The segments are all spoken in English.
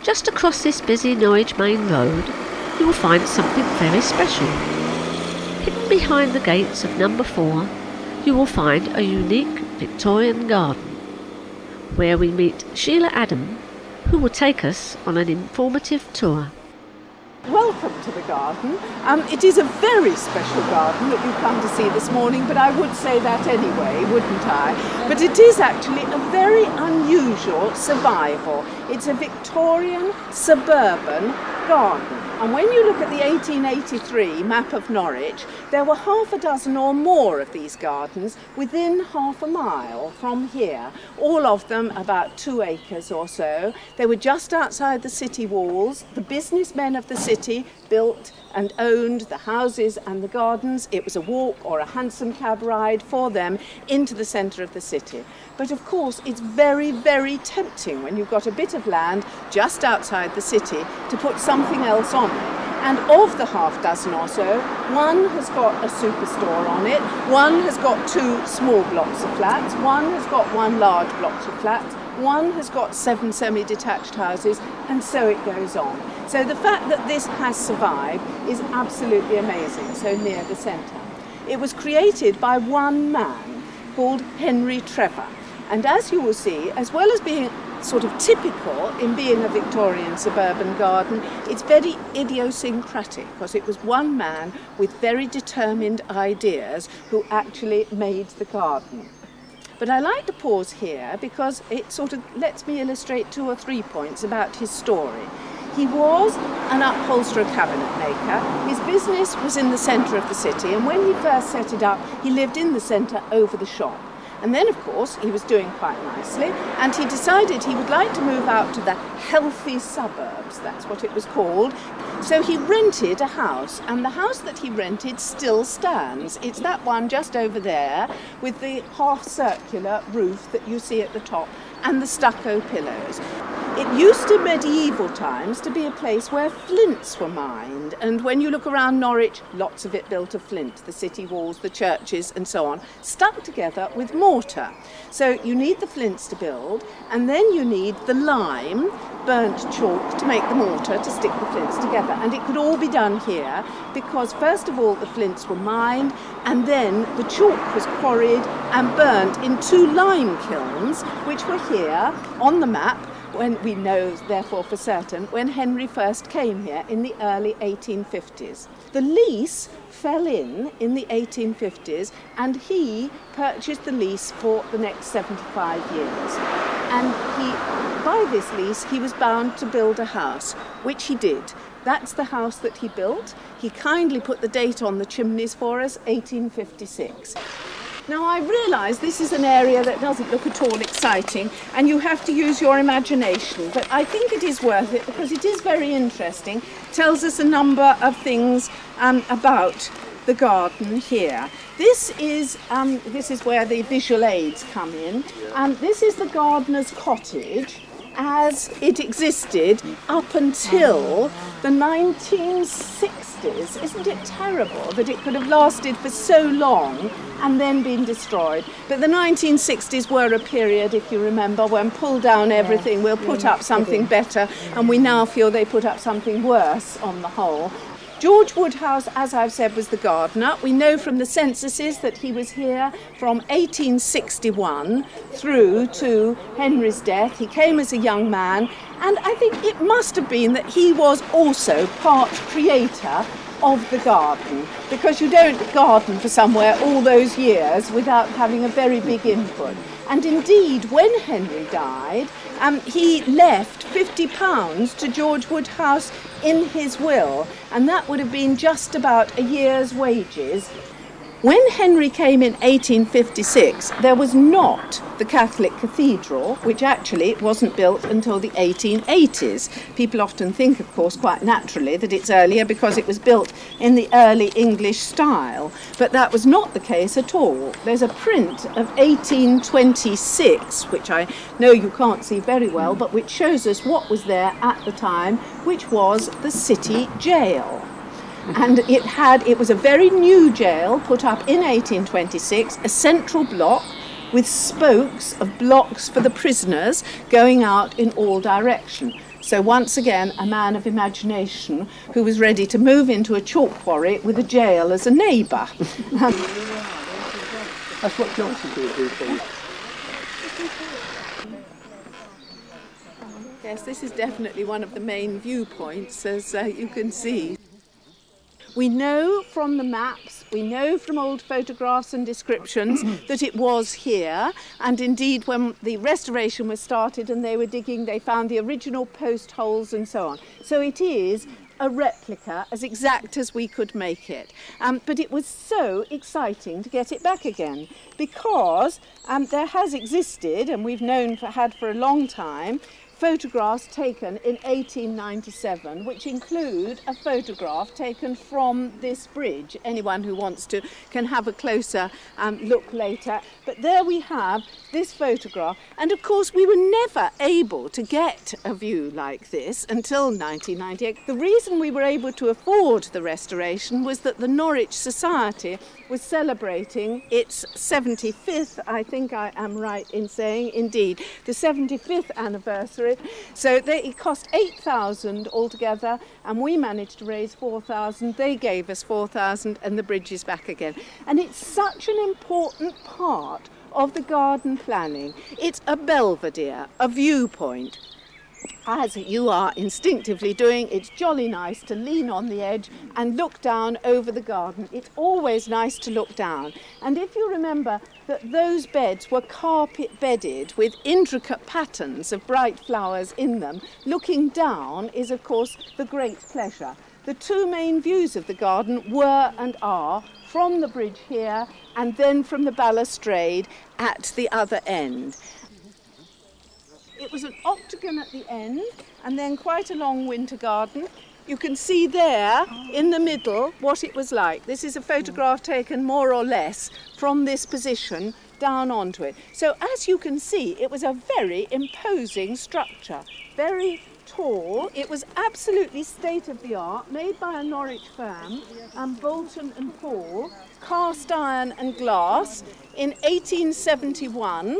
Just across this busy Norwich main road, you will find something very special. Hidden behind the gates of number 4, you will find a unique Victorian garden, where we meet Sheila Adam, who will take us on an informative tour. Welcome to the garden. It is a very special garden that you've come to see this morning, but I would say that anyway, wouldn't I? But it is actually a very unusual survival. It's a Victorian suburban garden. And when you look at the 1883 map of Norwich, there were half a dozen or more of these gardens within half a mile from here, all of them about 2 acres or so. They were just outside the city walls. The businessmen of the city built and owned the houses and the gardens. It was a walk or a hansom cab ride for them into the centre of the city. But of course it's very, very tempting when you've got a bit of land just outside the city to put something else on it. And of the half dozen or so, one has got a superstore on it, one has got 2 small blocks of flats, one has got 1 large block of flats, one has got 7 semi-detached houses, and so it goes on. So the fact that this has survived is absolutely amazing, so near the centre. It was created by one man called Henry Trevor, and as you will see, as well as being sort of typical in being a Victorian suburban garden, it's very idiosyncratic because it was one man with very determined ideas who actually made the garden. But I like to pause here because it sort of lets me illustrate 2 or 3 points about his story. He was an upholsterer cabinet maker. His business was in the centre of the city, and when he first set it up, he lived in the centre over the shop. And then, of course, he was doing quite nicely, and he decided he would like to move out to the healthy suburbs, that's what it was called. So he rented a house, and the house that he rented still stands. It's that one just over there with the half-circular roof that you see at the top and the stucco pillars. It used in medieval times to be a place where flints were mined, and when you look around Norwich, lots of it built of flint, the city walls, the churches and so on, stuck together with mortar. So you need the flints to build, and then you need the lime, burnt chalk, to make the mortar to stick the flints together. And it could all be done here because first of all the flints were mined, and then the chalk was quarried and burnt in 2 lime kilns, which were here on the map, when we know, therefore, for certain, when Henry first came here in the early 1850s. The lease fell in the 1850s, and he purchased the lease for the next 75 years. And by this lease, he was bound to build a house, which he did. That's the house that he built. He kindly put the date on the chimneys for us, 1856. Now, I realise this is an area that doesn't look at all exciting, and you have to use your imagination, but I think it is worth it because it is very interesting. It tells us a number of things about the garden here. This is where the visual aids come in. This is the gardener's cottage as it existed up until the 1960s. Isn't it terrible that it could have lasted for so long and then been destroyed? But the 1960s were a period, if you remember, when pull down everything, we'll put up something better, and we now feel they put up something worse on the whole. George Woodhouse, as I've said, was the gardener. We know from the censuses that he was here from 1861 through to Henry's death. He came as a young man, and I think it must have been that he was also part creator of the garden, because you don't garden for somewhere all those years without having a very big input. And indeed, when Henry died, he left £50 to George Woodhouse in his will, and that would have been just about a year's wages. When Henry came in 1856, there was not the Catholic cathedral, which actually wasn't built until the 1880s. People often think, of course, quite naturally, that it's earlier because it was built in the early English style, but that was not the case at all. There's a print of 1826, which I know you can't see very well, but which shows us what was there at the time, which was the city jail. And it was a very new jail put up in 1826, a central block with spokes of blocks for the prisoners going out in all directions. So once again, a man of imagination who was ready to move into a chalk quarry with a jail as a neighbour. That's what Johnson did these days. Yes, this is definitely one of the main viewpoints, as you can see. We know from the maps, we know from old photographs and descriptions that it was here, and indeed when the restoration was started and they were digging, they found the original post holes and so on. So it is a replica as exact as we could make it. But it was so exciting to get it back again, because there has existed, and we've had for a long time, photographs taken in 1897, which include a photograph taken from this bridge. Anyone who wants to can have a closer look later. But there we have this photograph, and of course we were never able to get a view like this until 1998. The reason we were able to afford the restoration was that the Norwich Society was celebrating its 75th, I think I am right in saying, indeed, the 75th anniversary. So it cost 8,000 altogether, and we managed to raise 4,000. They gave us 4,000, and the bridge is back again. And it's such an important part of the garden planning. It's a belvedere, a viewpoint. As you are instinctively doing, it's jolly nice to lean on the edge and look down over the garden. It's always nice to look down. And if you remember that those beds were carpet bedded with intricate patterns of bright flowers in them, looking down is of course the great pleasure. The two main views of the garden were and are from the bridge here and then from the balustrade at the other end. It was an octagon at the end, and then quite a long winter garden. You can see there in the middle what it was like. This is a photograph taken more or less from this position down onto it. So as you can see, it was a very imposing structure, very tall. It was absolutely state-of-the-art, made by a Norwich firm, Bolton and Paul, cast iron and glass in 1871.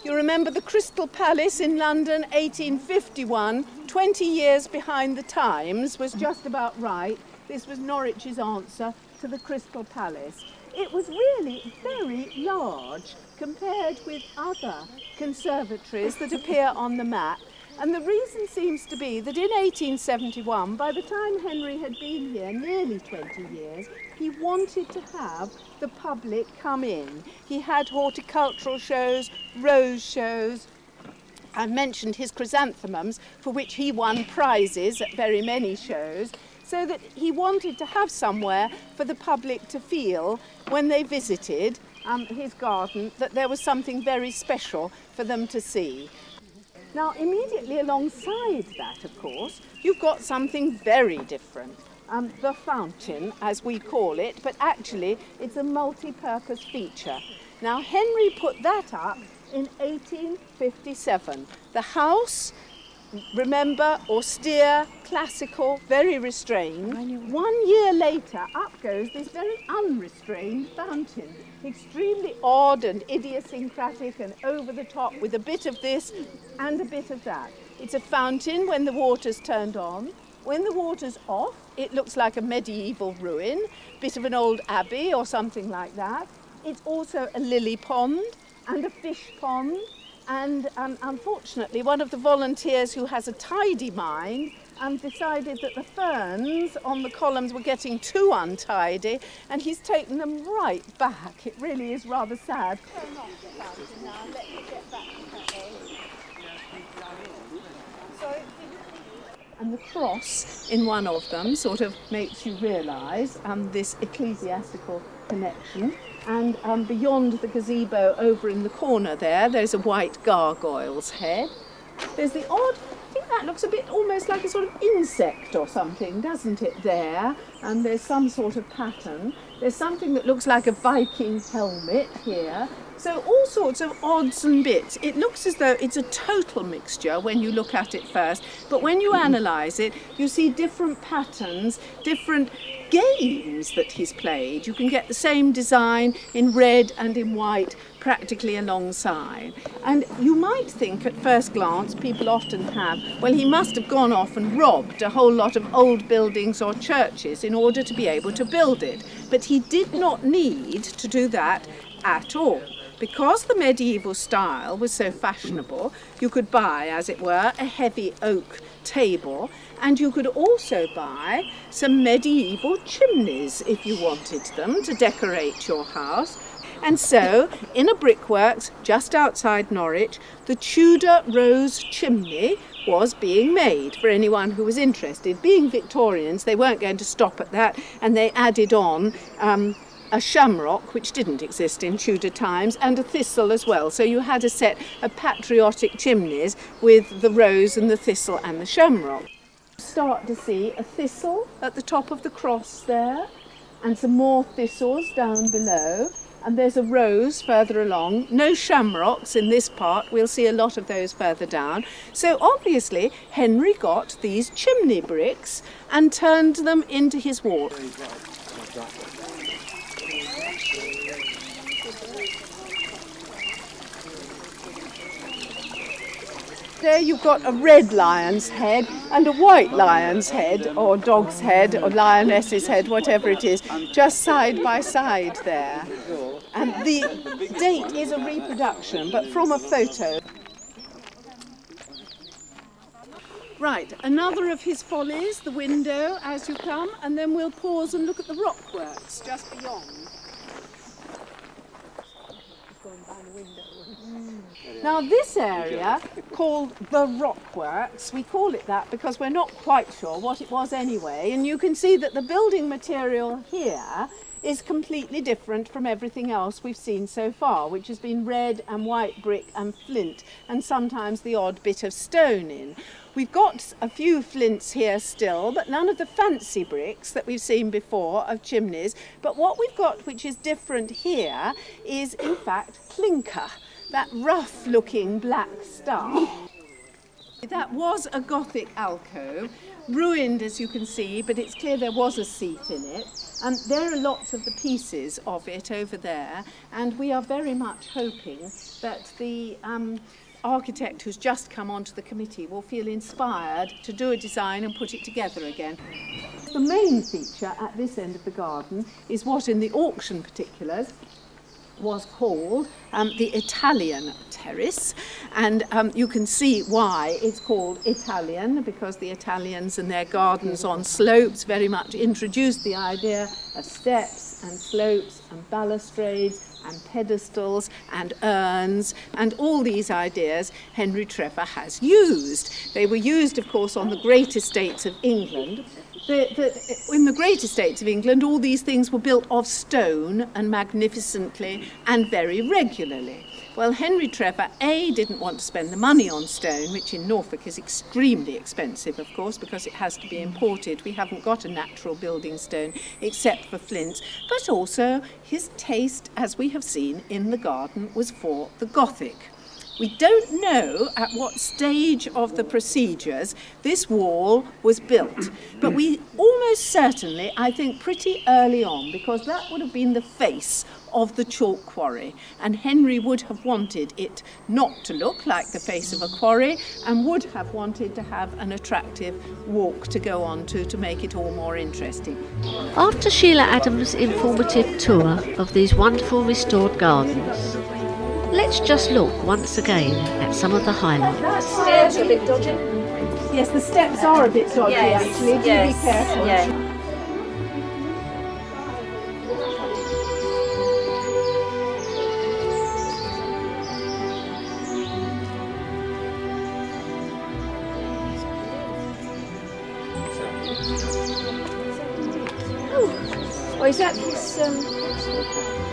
You remember the Crystal Palace in London, 1851, 20 years behind the times, was just about right. This was Norwich's answer to the Crystal Palace. It was really very large compared with other conservatories that appear on the map. And the reason seems to be that in 1871, by the time Henry had been here nearly 20 years, he wanted to have the public come in. He had horticultural shows, rose shows. I mentioned his chrysanthemums, for which he won prizes at very many shows, so that he wanted to have somewhere for the public to feel when they visited his garden that there was something very special for them to see. Now, immediately alongside that, of course, you've got something very different. The fountain, as we call it, but actually it's a multi-purpose feature. Now, Henry put that up in 1857. The house, remember, austere, classical, very restrained. 1 year later, up goes this very unrestrained fountain. Extremely odd and idiosyncratic and over the top, with a bit of this and a bit of that. It's a fountain when the water's turned on. When the water's off, it looks like a medieval ruin, bit of an old abbey or something like that. It's also a lily pond and a fish pond. And unfortunately, one of the volunteers who has a tidy mind decided that the ferns on the columns were getting too untidy, and he's taken them right back. It really is rather sad. And the cross in one of them sort of makes you realise this ecclesiastical connection. And beyond the gazebo, over in the corner there's a white gargoyle's head. There's the odd, I think that looks a bit almost like a sort of insect or something, doesn't it, there? And there's some sort of pattern. There's something that looks like a Viking helmet here. So all sorts of odds and bits. It looks as though it's a total mixture when you look at it first, but when you analyse it, you see different patterns, different games that he's played. You can get the same design in red and in white, practically alongside. And you might think at first glance, people often have, well, he must have gone off and robbed a whole lot of old buildings or churches in order to be able to build it. But he did not need to do that at all. Because the medieval style was so fashionable, you could buy, as it were, a heavy oak table, and you could also buy some medieval chimneys if you wanted them to decorate your house. And so, in a brickworks just outside Norwich, the Tudor rose chimney was being made for anyone who was interested. Being Victorians, they weren't going to stop at that, and they added on a shamrock, which didn't exist in Tudor times, and a thistle as well. So you had a set of patriotic chimneys with the rose and the thistle and the shamrock. Start to see a thistle at the top of the cross there, and some more thistles down below, and there's a rose further along. No shamrocks in this part, we'll see a lot of those further down. So obviously Henry got these chimney bricks and turned them into his wall. There you've got a red lion's head and a white lion's head, or dog's head, or lioness's head, whatever it is, just side by side there. And the date is a reproduction, but from a photo. Right, another of his follies, the window as you come, and then we'll pause and look at the rockworks just beyond. Now this area, called the Rockworks, we call it that because we're not quite sure what it was anyway, and you can see that the building material here is completely different from everything else we've seen so far, which has been red and white brick and flint, and sometimes the odd bit of stone in. We've got a few flints here still, but none of the fancy bricks that we've seen before of chimneys. But what we've got, which is different here, is in fact clinker, that rough-looking black stuff. That was a Gothic alcove, ruined as you can see, but it's clear there was a seat in it. And there are lots of the pieces of it over there, and we are very much hoping that the architect who's just come onto the committee will feel inspired to do a design and put it together again. The main feature at this end of the garden is what in the auction particulars was called the Italian terrace, and you can see why it's called Italian, because the Italians and their gardens on slopes very much introduced the idea of steps and slopes and balustrades and pedestals and urns, and all these ideas Henry Trevor has used. They were used, of course, on the great estates of England. In the great estates of England, all these things were built of stone and magnificently and very regularly. Well, Henry Trevor, A, didn't want to spend the money on stone, which in Norfolk is extremely expensive, of course, because it has to be imported. We haven't got a natural building stone except for flints. But also, his taste, as we have seen in the garden, was for the Gothic. We don't know at what stage of the procedures this wall was built, but we almost certainly, I think, pretty early on, because that would have been the face of the chalk quarry, and Henry would have wanted it not to look like the face of a quarry, and would have wanted to have an attractive walk to go on to make it all more interesting. After Sheila Adams' informative tour of these wonderful restored gardens, let's just look once again at some of the highlights. That stairs are a bit dodgy. Yes, the steps are a bit dodgy, actually. Do be careful. Yeah. Oh, is that this?